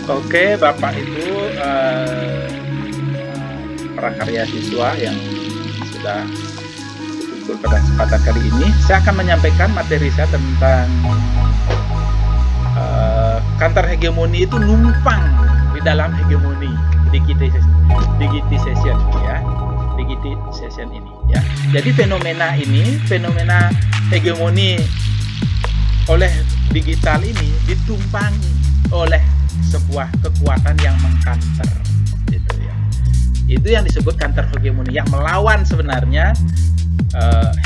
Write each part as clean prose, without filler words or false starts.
Oke, Bapak Ibu, prakarya siswa yang sudah berkumpul pada kesempatan kali ini, saya akan menyampaikan materi saya tentang kantor hegemoni itu numpang di dalam hegemoni digitization ya, digitization ini ya. Jadi fenomena hegemoni oleh digital ini ditumpangi oleh sebuah kekuatan yang mengkanter, gitu ya. Itu yang disebut kantor hegemoni, yang melawan sebenarnya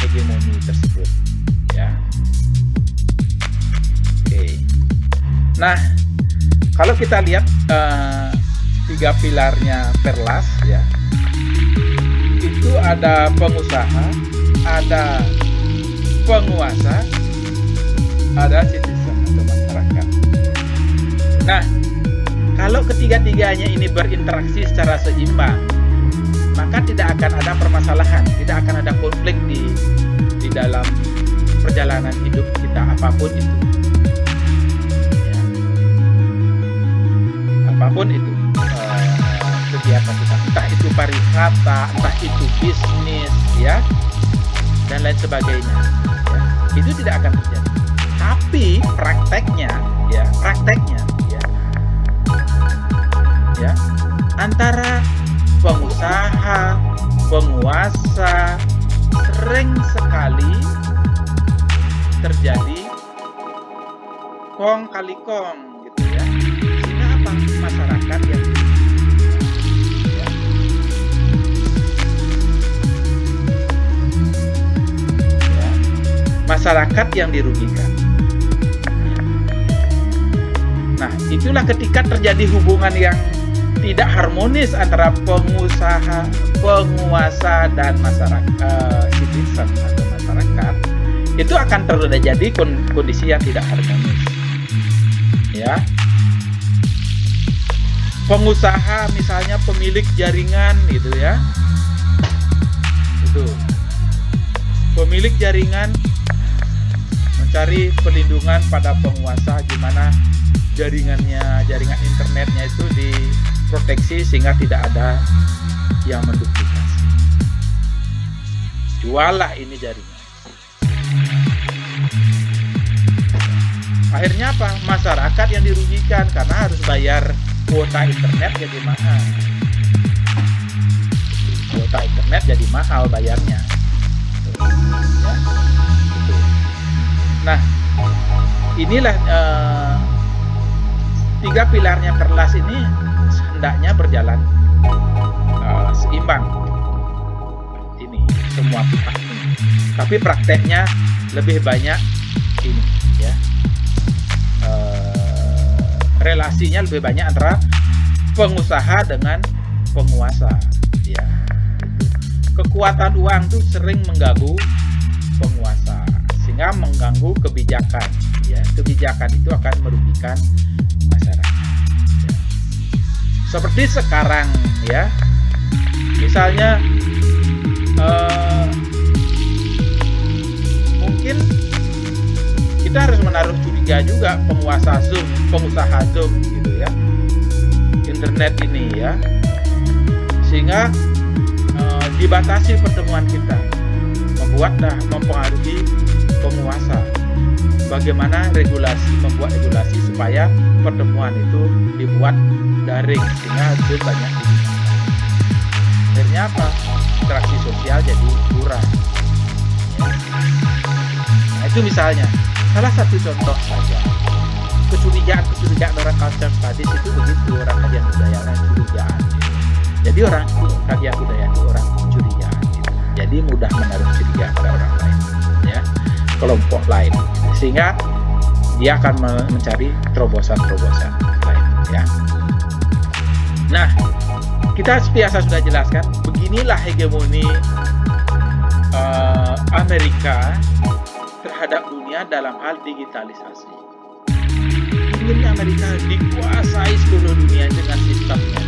hegemoni tersebut, ya. Oke. Nah, kalau kita lihat tiga pilarnya Perlas, ya, itu ada pengusaha, ada penguasa, ada citizen atau masyarakat. Nah, kalau ketiga-tiganya ini berinteraksi secara seimbang, maka tidak akan ada permasalahan, tidak akan ada konflik di dalam perjalanan hidup kita apapun itu. Ya. Apapun itu kegiatan kita, entah itu pariwisata, entah itu bisnis, ya, dan lain sebagainya. Ya. Itu tidak akan terjadi. Tapi prakteknya, ya, antara pengusaha, penguasa sering sekali terjadi kong kali kong, gitu ya. Sehingga apa? Masyarakat yang ya. Ya. Masyarakat yang dirugikan. Nah, itulah ketika terjadi hubungan yang tidak harmonis antara pengusaha, penguasa, dan masyarakat, citizen atau masyarakat, itu akan terjadi kondisi yang tidak harmonis. Ya, pengusaha misalnya pemilik jaringan, gitu ya, itu pemilik jaringan mencari perlindungan pada penguasa, gimana jaringan internetnya itu diproteksi sehingga tidak ada yang menduplikasi. Jualah ini jaringan. Akhirnya apa? Masyarakat yang dirugikan karena harus bayar kuota internet jadi mahal. Kuota internet jadi mahal bayarnya. Ya. Nah, inilah tiga pilarnya Perlas ini hendaknya berjalan seimbang, ini semua pihak ini. Tapi prakteknya lebih banyak ini, ya, relasinya lebih banyak antara pengusaha dengan penguasa, ya. Kekuatan uang itu sering mengganggu penguasa sehingga mengganggu kebijakan, ya. Kebijakan itu akan merugikan masyarakat, ya. Seperti sekarang, ya, misalnya mungkin kita harus menaruh curiga juga pengusaha Zoom, gitu ya, internet ini, ya, sehingga dibatasi pertemuan kita, mempengaruhi penguasa. Bagaimana membuat regulasi supaya pertemuan itu dibuat daring sehingga Zoom banyak digunakan. Akhirnya apa? Interaksi sosial jadi kurang. Ya. Nah, itu misalnya salah satu contoh saja. Kecurigaan orang culture studies itu begitu, orang kajian budaya, orang curigaan. Jadi orang kajian budaya itu orang curigaan. Gitu. Jadi mudah menaruh curiga pada orang lain, ya, kelompok lain, sehingga dia akan mencari terobosan-terobosan lain, ya. Nah, kita biasa sudah jelaskan, beginilah hegemoni Amerika terhadap dunia dalam hal digitalisasi. Ingin Amerika dikuasai seluruh dunia dengan sistemnya,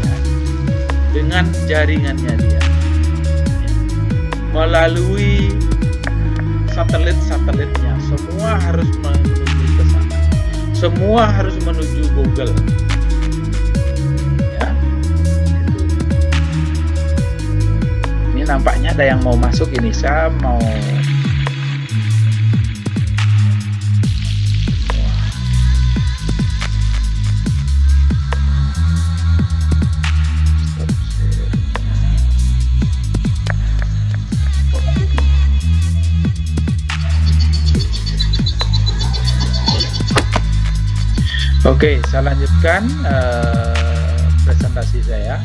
ya, dengan jaringannya dia, ya, melalui satelit-satelitnya, semua harus menuju ke sana. semua harus menuju Google. Ya, gitu. Ini nampaknya ada yang mau masuk ini, saya mau Oke, saya lanjutkan presentasi saya.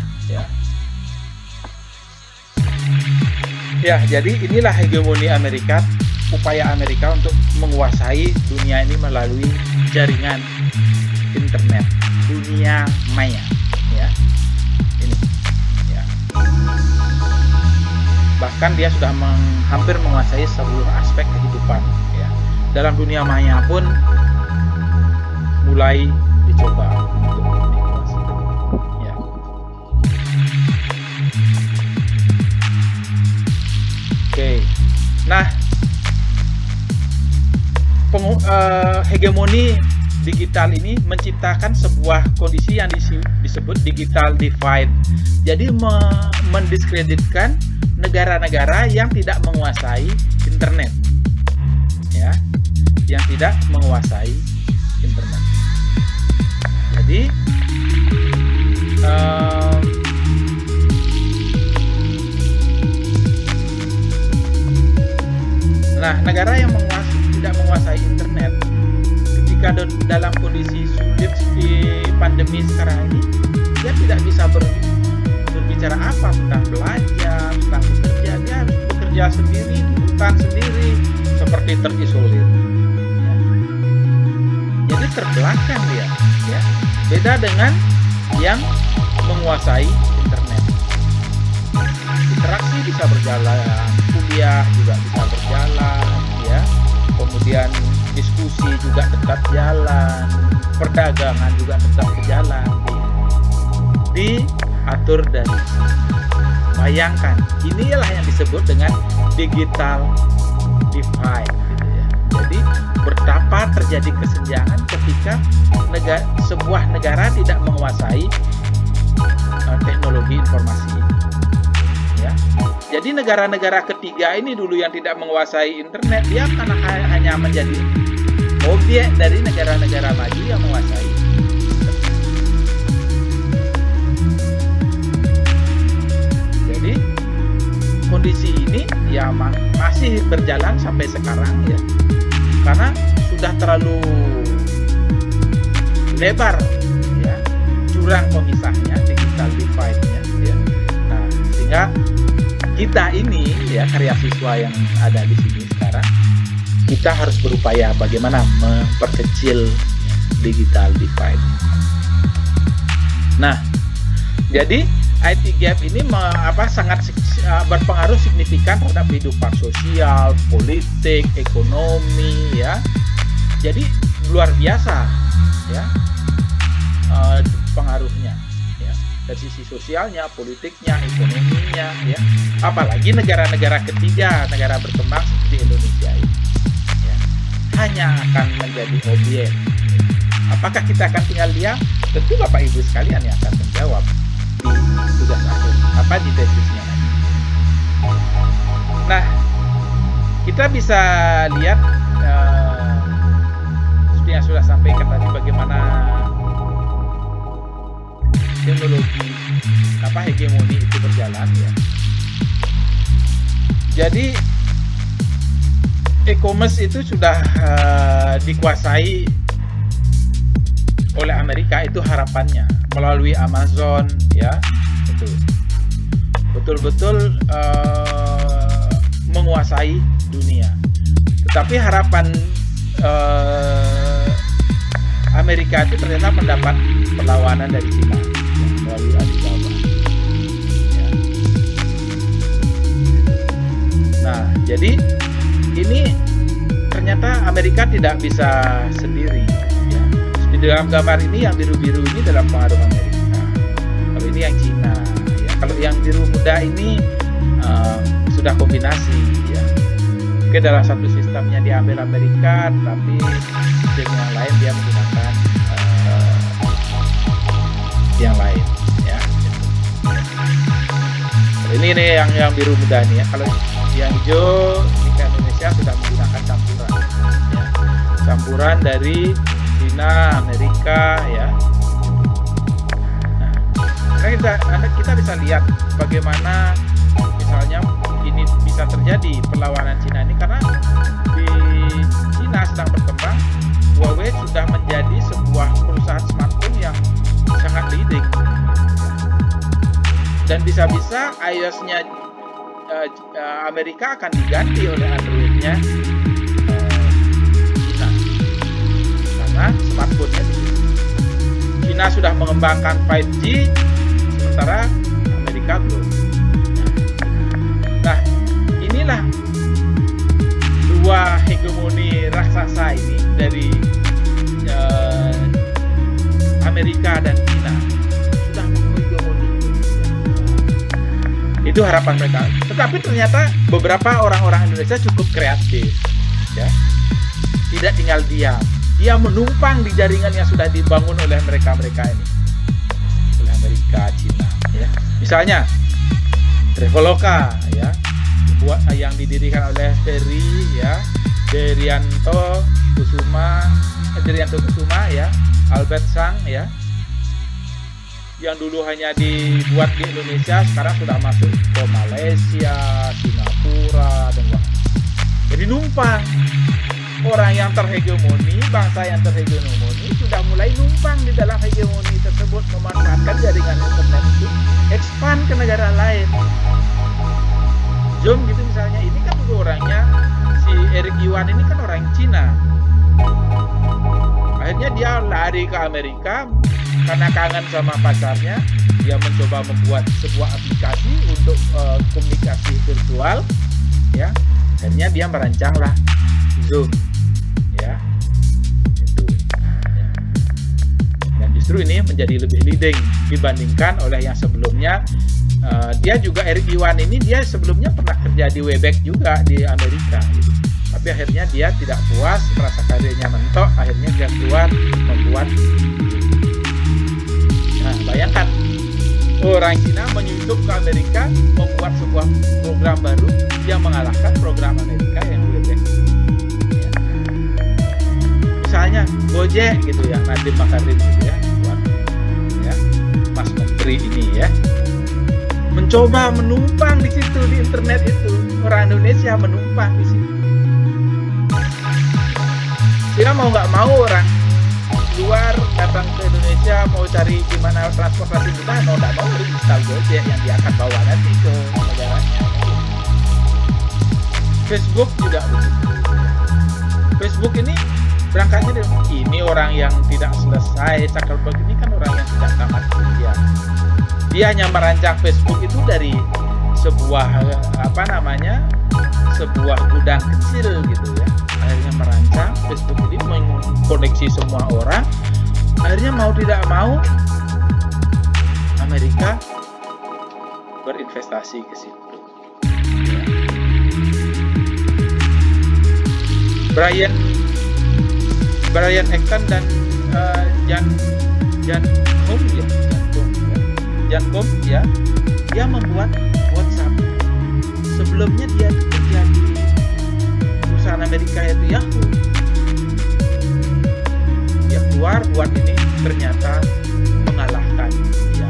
Ya, jadi inilah hegemoni Amerika, upaya Amerika untuk menguasai dunia ini melalui jaringan internet, dunia maya. Ya, ini. Ya. Bahkan dia sudah hampir menguasai seluruh aspek kehidupan. Ya. Dalam dunia maya pun mulai dicoba untuk dikuasai. Ya. Oke. Nah, hegemoni digital ini menciptakan sebuah kondisi yang disebut digital divide. Jadi mendiskreditkan negara-negara yang tidak menguasai internet. Ya. Yang tidak menguasai internet. Jadi negara yang tidak menguasai internet ketika dalam kondisi sulit di pandemi sekarang ini, dia tidak bisa berbicara apa tentang belajar, tentang bekerja. Dia harus bekerja sendiri, di hutan sendiri, seperti terisolir. Ya. Jadi terbelakang dia. Ya. Beda dengan yang menguasai internet. Interaksi bisa berjalan, kuliah juga bisa berjalan, ya. Kemudian diskusi juga tetap jalan, perdagangan juga tetap berjalan, diatur dari sini. Bayangkan, inilah yang disebut dengan digital divide, gitu ya. Jadi betapa terjadi kesenjangan ketika sebuah negara tidak menguasai teknologi informasi ini. Ya. Jadi negara-negara ketiga ini dulu yang tidak menguasai internet, dia akan hanya menjadi objek dari negara-negara maju yang menguasai. Jadi kondisi ini ya masih berjalan sampai sekarang ya, karena sudah terlalu lebar ya jurang pemisahnya, digital divide-nya ya. Nah, sehingga kita ini ya karya siswa yang ada di sini sekarang, kita harus berupaya bagaimana memperkecil digital divide. Nah, jadi IT gap ini sangat berpengaruh signifikan terhadap kehidupan sosial, politik, ekonomi ya. Jadi luar biasa ya pengaruhnya ya, dari sisi sosialnya, politiknya, ekonominya ya. Apalagi negara-negara ketiga, negara berkembang seperti Indonesia ini ya, hanya akan menjadi objek. Apakah kita akan tinggal diam? Tentu Bapak Ibu sekalian yang akan menjawab di tugas akhir di tesisnya nanti. Nah, kita bisa lihat seperti yang sudah sampaikan tadi, bagaimana teknologi hegemoni itu berjalan ya. Jadi e-commerce itu sudah dikuasai oleh Amerika, itu harapannya melalui Amazon ya, betul-betul menguasai dunia. Tetapi harapan Amerika itu ternyata mendapat perlawanan dari Cina melalui Alibaba. Ya. Nah, jadi ini ternyata Amerika tidak bisa sendiri. Ya. Di dalam gambar ini yang biru-biru ini dalam pengaruh Amerika. Kalau ini yang Cina. Ya. Kalau yang biru muda ini sudah kombinasi. Ya. Mungkin dalam satu sistemnya diambil Amerika, tapi sistem yang lain dia menggunakan yang lain, ya. Ini nih yang biru muda nih ya. Kalau yang hijau ini ke Indonesia sudah menggunakan campuran, ya. Campuran dari Cina, Amerika, ya. Nah, kita bisa lihat bagaimana misalnya ini bisa terjadi perlawanan Cina ini, karena di Cina sedang berkembang. Huawei sudah menjadi sebuah perusahaan smartphone yang sangat leading, dan bisa-bisa iOS-nya Amerika akan diganti oleh Android-nya Cina, karena smartphone-nya Cina sudah mengembangkan 5G, sementara Amerika belum. Nah, inilah dua hegemoni raksasa ini dari Amerika dan Cina sudah menghegemoni Indonesia. Itu harapan mereka. Tetapi ternyata beberapa orang-orang Indonesia cukup kreatif, ya. Tidak tinggal diam. Dia menumpang di jaringan yang sudah dibangun oleh mereka-mereka ini, oleh Amerika, Cina, ya. Misalnya Traveloka, ya, yang didirikan oleh Ferry, ya, Derianto Kusuma, ya, Albert Sang, ya, yang dulu hanya dibuat di Indonesia, sekarang sudah masuk ke Malaysia, Singapura, dan jadi numpang. Orang yang terhegemoni, bangsa yang terhegemoni sudah mulai numpang di dalam hegemoni tersebut, memanfaatkan jaringan internet itu expand ke negara lain. Zoom gitu misalnya, ini kan dulu orangnya si Eric Yuan ini kan orang Cina. Akhirnya dia lari ke Amerika karena kangen sama pacarnya. Dia mencoba membuat sebuah aplikasi untuk komunikasi virtual, ya. Akhirnya dia merancanglah Zoom, ya. Itu, ya. Dan justru ini menjadi lebih leading dibandingkan oleh yang sebelumnya. Dia juga Eric Yuan ini, dia sebelumnya pernah kerja di Webex juga di Amerika, gitu. Tapi akhirnya dia tidak puas, merasa karirnya mentok, akhirnya dia keluar membuat. Nah, bayangkan orang Cina menyusup ke Amerika membuat sebuah program baru yang mengalahkan program Amerika yang Webex. Ya. Misalnya Gojek gitu ya, Nadiem Makarim gitu ya, buat, ya, Mas Menteri ini ya, mencoba menumpang di situ, di internet itu. Orang Indonesia menumpang di situ. Sehingga mau nggak mau orang luar datang ke Indonesia mau cari gimana transportasi kita, mau nggak mau harus install Gojek yang dia akan bawa nanti ke negaranya. Facebook juga begitu. Facebook ini berangkatnya dari ini orang yang tidak selesai. Zuckerberg ini kan orang yang tidak tamat kuliah. Dia hanya merancang Facebook itu dari sebuah sebuah gudang kecil gitu ya. Akhirnya merancang Facebook ini mengkoneksi semua orang. Akhirnya mau tidak mau Amerika berinvestasi ke situ. Ya. Brian Acton dan Jan Koum ya, dia membuat WhatsApp. Sebelumnya dia kerja di perusahaan Amerika yaitu Yahoo. Dia keluar buat ini, ternyata mengalahkan dia.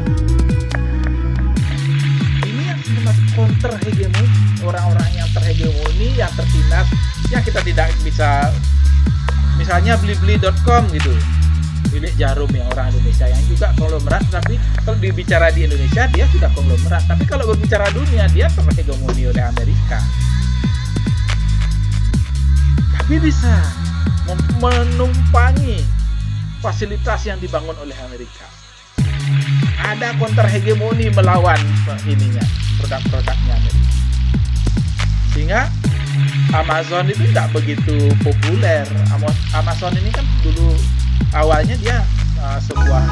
Ini yang disebut counter hegemoni, orang-orang yang terhegemoni, yang tertindas, yang kita tidak bisa, misalnya Blibli.com gitu, milik Jarum yang orang Indonesia yang juga konglomerat, tapi kalau dibicara di Indonesia dia sudah konglomerat, tapi kalau berbicara dunia dia terhegemoni oleh Amerika. Tapi bisa menumpangi fasilitas yang dibangun oleh Amerika. Ada counter hegemoni melawan ininya, produk-produknya Amerika. Sehingga Amazon itu tidak begitu populer. Amazon ini kan dulu awalnya dia sebuah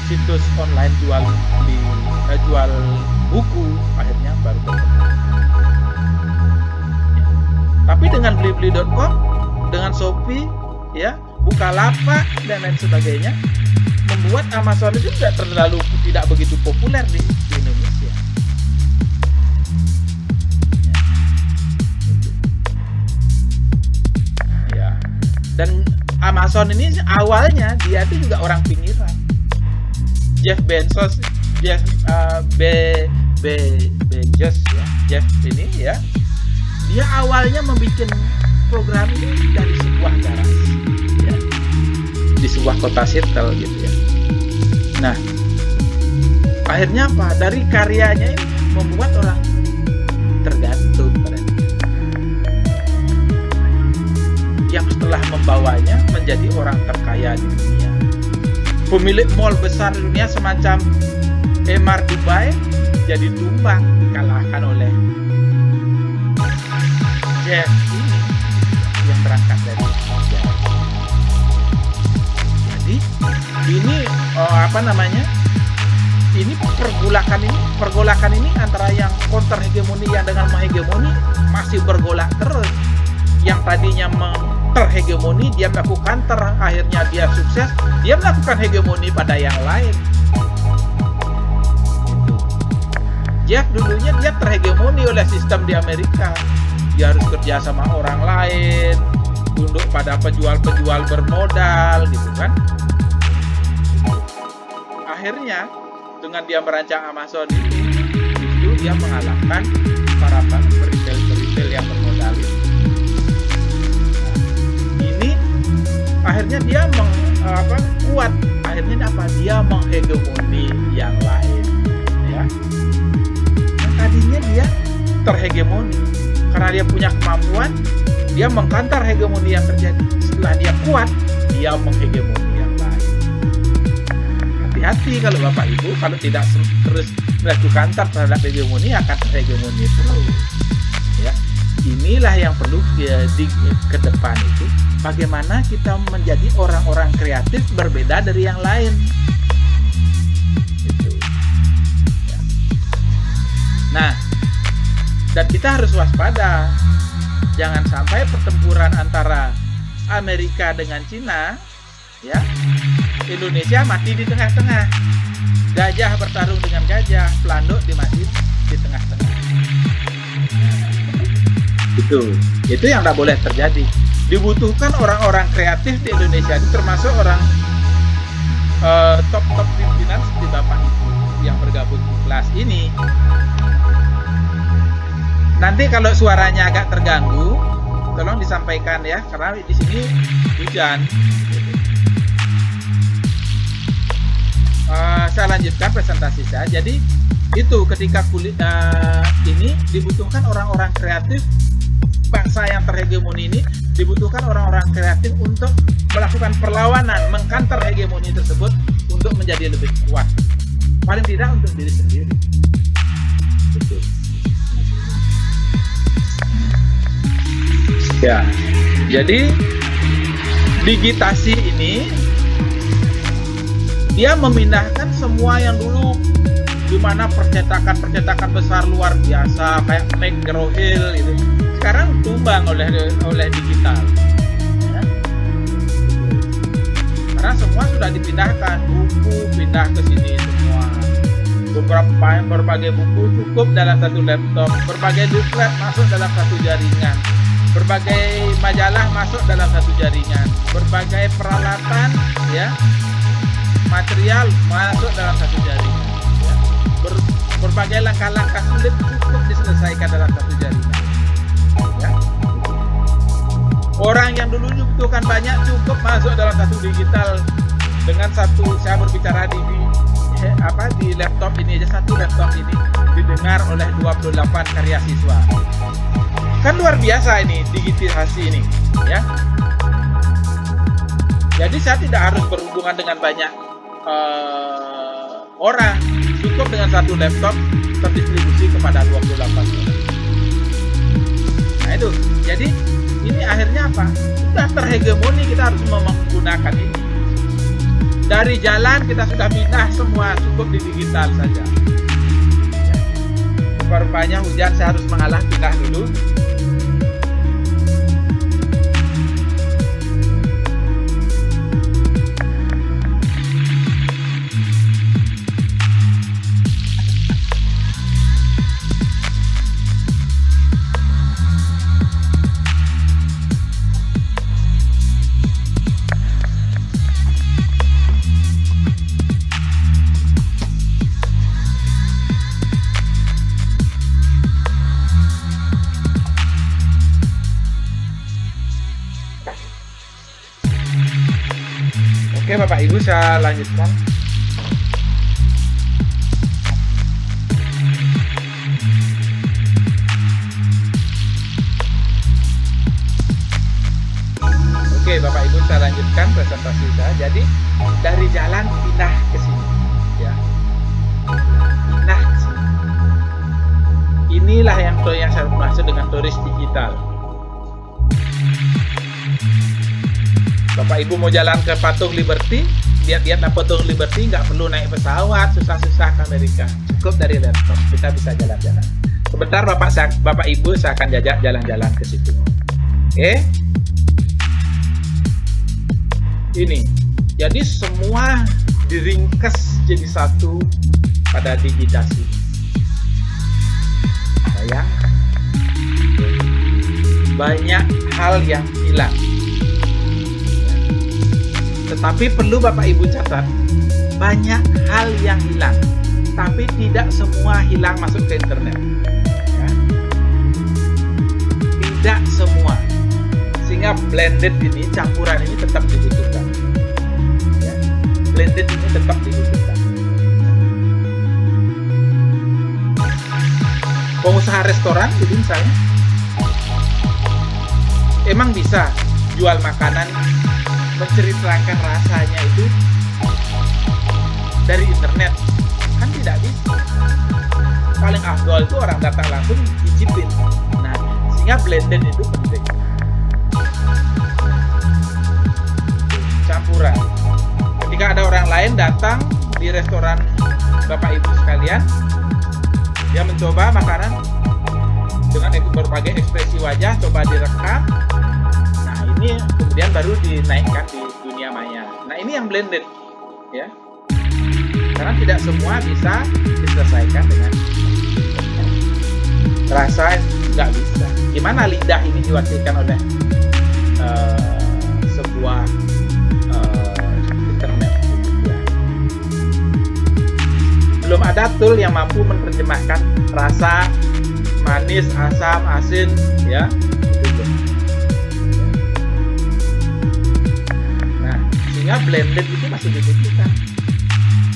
situs online jual buku, akhirnya baru berkembang. dengan blibli.com, dengan Shopee, ya, Bukalapak dan lain sebagainya, membuat Amazon itu tidak begitu populer di Indonesia. Ya. Dan Amazon ini awalnya dia itu juga orang pinggiran. Jeff Bezos ya, Jeff ini ya, dia awalnya membuat program ini dari sebuah garasi, ya, di sebuah kota Seattle gitu ya. Nah, akhirnya apa? Dari karyanya ini membuat orang tergantung pada dia, yang setelah membawanya menjadi orang terkaya di dunia. Pemilik mall besar di dunia semacam Emaar Dubai jadi tumbang, dikalahkan oleh Jeff ini yang berangkat dari Jeff. Jadi ini ini pergolakan ini antara yang counter hegemoni yang dengan menghegemoni masih bergolak terus. Yang tadinya terhegemoni dia melakukan akhirnya dia sukses, dia melakukan hegemoni pada yang lain. Jeff dulunya dia terhegemoni oleh sistem di Amerika. Dia harus kerja sama orang lain, tunduk pada penjual-penjual bermodal gitu kan. Akhirnya dengan dia merancang Amazon itu dia mengalahkan para retail yang bermodal itu. Ini akhirnya dia kuat. Akhirnya apa? Dia menghegemoni yang lain, ya. Tadinya dia terhegemoni karena dia punya kemampuan, dia mengkantar hegemoni yang terjadi. Setelah dia kuat, dia menghegemoni yang lain. Hati-hati kalau Bapak Ibu, kalau tidak terus melakukan terhadap hegemoni, akan terhegemoni terus. Ya, inilah yang perlu ke depan itu. Bagaimana kita menjadi orang-orang kreatif berbeda dari yang lain. Nah, dan kita harus waspada, jangan sampai pertempuran antara Amerika dengan Cina, ya, Indonesia mati di tengah-tengah. Gajah bertarung dengan gajah, pelanduk dimati di tengah-tengah. Itu yang tidak boleh terjadi. Dibutuhkan orang-orang kreatif di Indonesia, ini termasuk orang top pimpinan seperti Bapak Ibu yang bergabung di kelas ini. Nanti kalau suaranya agak terganggu, tolong disampaikan ya, karena di sini hujan. Saya lanjutkan presentasi saya. Jadi itu ketika ini dibutuhkan orang-orang kreatif, bangsa yang terhegemoni ini dibutuhkan orang-orang kreatif untuk melakukan perlawanan, mengkanter hegemoni tersebut untuk menjadi lebih kuat. Paling tidak untuk diri sendiri. Betul. Ya, jadi digitasi ini dia memindahkan semua yang dulu di mana percetakan besar luar biasa kayak McGraw-Hill itu sekarang tumbang oleh digital. Ya. Karena semua sudah dipindahkan, buku pindah ke sini semua. Berbagai buku cukup dalam satu laptop, berbagai diklat masuk dalam satu jaringan. Berbagai majalah masuk dalam satu jaringan, berbagai peralatan, ya, material masuk dalam satu jaringan, ya. Berbagai langkah-langkah sulit cukup diselesaikan dalam satu jaringan, ya. Orang yang dulu membutuhkan banyak cukup masuk dalam satu digital dengan saya berbicara di laptop ini aja, satu laptop ini didengar oleh 28 karya siswa. Kan luar biasa ini digitalisasi ini, ya. Jadi saya tidak harus berhubungan dengan banyak orang, cukup dengan satu laptop terdistribusi kepada 28 orang. Nah itu, jadi ini akhirnya apa? Sudah terhegemoni, kita harus menggunakan ini. Dari jalan kita sudah pindah semua, cukup di digital saja. Rupanya hujan, saya harus mengalah, pindah dulu. Oke Bapak Ibu, saya lanjutkan. Oke Bapak Ibu, saya lanjutkan presentasi saya. Jadi dari jalan pindah ke sini, ya. Pindah ke sini. Inilah yang saya maksud dengan turis digital. Bapak Ibu mau jalan ke Patung Liberty, lihat-lihat Patung Liberty, nggak perlu naik pesawat, susah-susah ke Amerika. Cukup dari laptop, kita bisa jalan-jalan. Sebentar Bapak Ibu, saya akan jajak jalan-jalan ke situ. Oke? Ini, jadi semua diringkas jadi satu pada digitasi. Bayangkan, banyak hal yang hilang. Tetapi perlu Bapak Ibu catat, banyak hal yang hilang, tapi tidak semua hilang masuk ke internet. Ya. Tidak semua. Sehingga blended ini, campuran ini tetap dibutuhkan. Ya. Blended ini tetap dibutuhkan. Pengusaha restoran, jadi misalnya, emang bisa jual makanan, menceritakan rasanya itu dari internet? Kan tidak bisa. Paling afdol itu orang datang langsung cicipin. Nah, sehingga blended itu penting. Campuran. Ketika ada orang lain datang di restoran Bapak Ibu sekalian, dia mencoba makanan dengan berbagai ekspresi wajah, coba direkam. Nah, ini kemudian baru dinaikkan di dunia maya. Nah, ini yang blended, ya. Karena tidak semua bisa diselesaikan dengan rasa, nggak bisa. Gimana lidah ini diwakilkan oleh sebuah internet? Belum ada tool yang mampu menerjemahkan rasa manis, asam, asin, ya. Nah, sehingga blended itu masih dibutuhkan.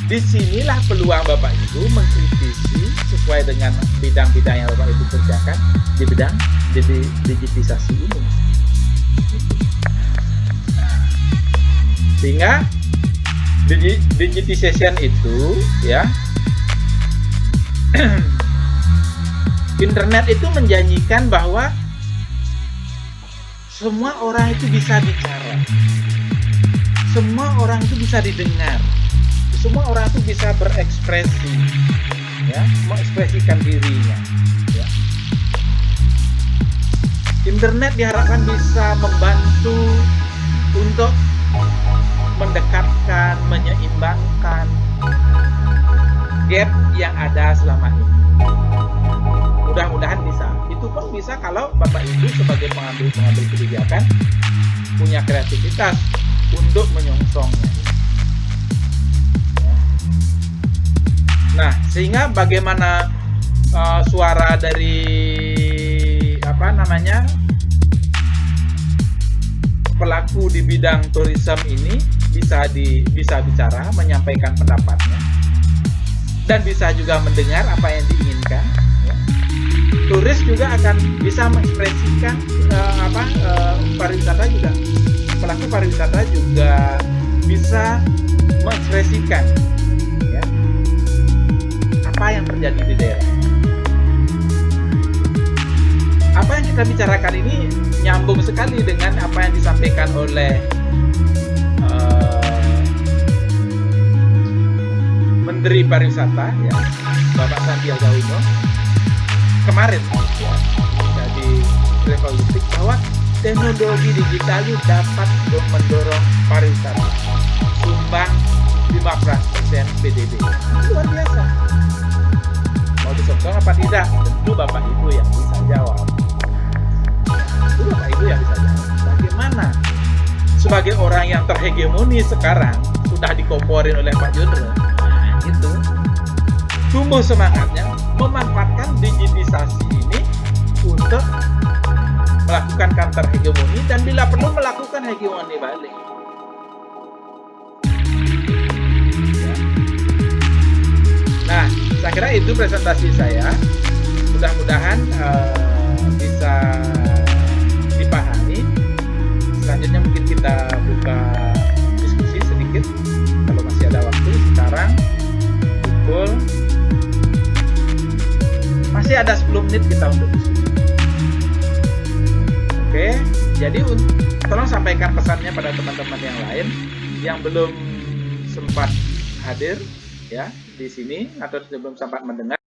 Disinilah peluang Bapak Ibu mengkritisi sesuai dengan bidang-bidang yang Bapak Ibu kerjakan di bidang digitisasi ini. Sehingga digitization itu, ya, internet itu menjanjikan bahwa semua orang itu bisa bicara, semua orang itu bisa didengar, semua orang itu bisa berekspresi, ya, mengekspresikan dirinya. Ya. Internet diharapkan bisa membantu untuk mendekatkan, menyeimbangkan gap yang ada selama ini. Mudah-mudahan bisa. Itu pun bisa kalau Bapak Ibu sebagai pengambil kebijakan punya kreativitas untuk menyongsongnya. Nah, sehingga bagaimana suara dari pelaku di bidang tourism ini bisa bicara, menyampaikan pendapatnya, dan bisa juga mendengar apa yang diinginkan. Ya. Turis juga akan bisa mengekspresikan pariwisata juga. Pelaku pariwisata juga bisa mengekspresikan, ya, apa yang terjadi di daerah. Apa yang kita bicarakan ini nyambung sekali dengan apa yang disampaikan oleh Menteri Pariwisata, ya, Bapak Sandiaga Uno kemarin, ya, di Revolutik, bahwa teknologi digital dapat mendorong pariwisata sumbang 15% PDB. Luar biasa. Mau disokong apa tidak? Tentu Bapak Ibu yang bisa jawab. Itu Bapak Ibu yang bisa jawab. Bagaimana sebagai orang yang terhegemoni sekarang sudah dikomporin oleh Pak Jundro, nah, itu tumbuh semangatnya memanfaatkan digitisasi ini untuk melakukan counter hegemoni dan bila perlu melakukan hegemoni balik. Nah, saya kira itu presentasi saya. Mudah-mudahan bisa dipahami. Selanjutnya mungkin kita buka diskusi sedikit kalau masih ada waktu. Sekarang pukul masih ada 10 menit kita untuk diskusi. Oke, jadi tolong sampaikan pesannya pada teman-teman yang lain yang belum sempat hadir ya di sini atau belum sempat mendengar.